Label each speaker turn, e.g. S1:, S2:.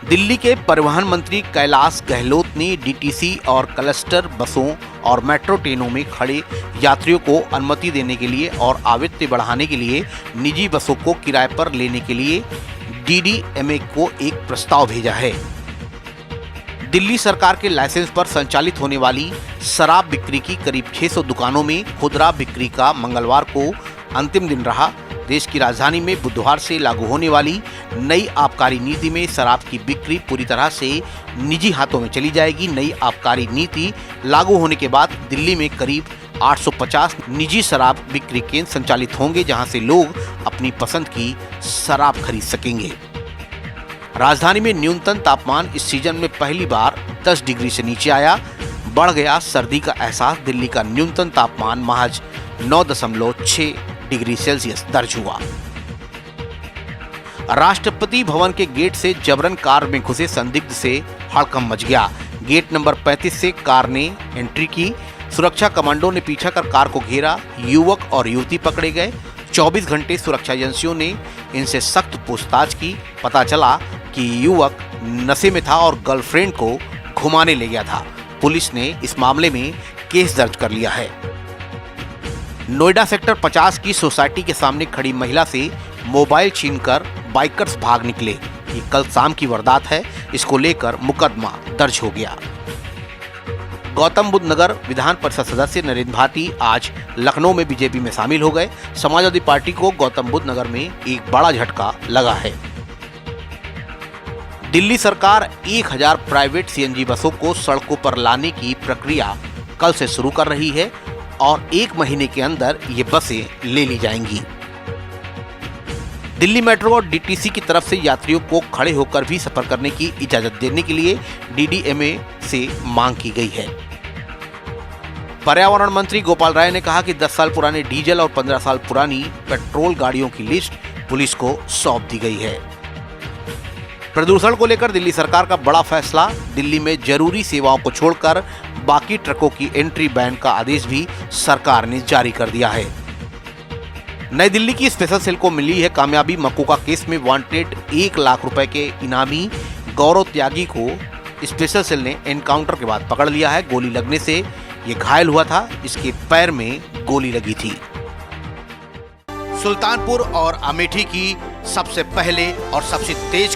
S1: दिल्ली के परिवहन मंत्री कैलाश गहलोत ने डीटीसी और क्लस्टर बसों और मेट्रो ट्रेनों में खड़े यात्रियों को अनुमति देने के लिए और आवृत्ति बढ़ाने के लिए निजी बसों को किराए पर लेने के लिए डीडीएमए को एक प्रस्ताव भेजा है। दिल्ली सरकार के लाइसेंस पर संचालित होने वाली शराब बिक्री की करीब 600 दुकानों में खुदरा बिक्री का मंगलवार को अंतिम दिन रहा। देश की राजधानी में बुधवार से लागू होने वाली नई आबकारी नीति में शराब की बिक्री पूरी तरह से निजी हाथों में चली जाएगी। नई आबकारी नीति लागू होने के बाद दिल्ली में करीब 850 निजी शराब बिक्री केंद्र संचालित होंगे, जहां से लोग अपनी पसंद की शराब खरीद सकेंगे। राजधानी में न्यूनतम तापमान इस सीजन में पहली बार 10 डिग्री से नीचे आया। बढ़ गया सर्दी का एहसास। दिल्ली का न्यूनतम तापमान महज 9.6 डिग्री सेल्सियस दर्ज हुआ। राष्ट्रपति भवन के गेट से जबरन कार में घुसे संदिग्ध से हड़कंप मच गया। गेट नंबर 35 से कार ने एंट्री की। सुरक्षा कमांडो ने पीछा कर कार को घेरा। युवक और युवती पकड़े गए। 24 घंटे सुरक्षा एजेंसियों ने इनसे सख्त पूछताछ की। पता चला कि युवक नशे में था और गर्लफ्रेंड को घुमाने ले गया था। पुलिस ने इस मामले में केस दर्ज कर लिया है। नोएडा सेक्टर 50 की सोसाइटी के सामने खड़ी महिला से मोबाइल छीनकर बाइकर्स भाग निकले। ये कल शाम की वारदात है। इसको लेकर मुकदमा दर्ज हो गया। गौतम बुद्ध नगर विधान परिषद सदस्य नरेंद्र भाटी आज लखनऊ में बीजेपी में शामिल हो गए। समाजवादी पार्टी को गौतम बुद्ध नगर में एक बड़ा झटका लगा है। दिल्ली सरकार 1000 प्राइवेट सीएनजी बसों को सड़कों पर लाने की प्रक्रिया कल से शुरू कर रही है और 1 महीने के अंदर ये बसें ले ली जाएंगी। दिल्ली मेट्रो और डीटीसी की तरफ से यात्रियों को खड़े होकर भी सफर करने की इजाजत देने के लिए डीडीएमए से मांग की गई है। पर्यावरण मंत्री गोपाल राय ने कहा कि 10 साल पुराने डीजल और 15 साल पुरानी पेट्रोल गाड़ियों की लिस्ट पुलिस को सौंप दी गई है। प्रदूषण को लेकर दिल्ली सरकार का बड़ा फैसला। दिल्ली में जरूरी सेवाओं को छोड़कर बाकी ट्रकों की एंट्री बैन का आदेश भी सरकार ने जारी कर दिया है। नई दिल्ली की स्पेशल सेल को मिली है कामयाबी। मकोका केस में वांटेड 1 लाख रुपए के इनामी गौरव त्यागी को स्पेशल सेल ने एनकाउंटर के बाद पकड़ लिया है। गोली लगने से ये घायल हुआ था। इसके पैर में गोली लगी थी। सुल्तानपुर और अमेठी की सबसे पहले और सबसे तेज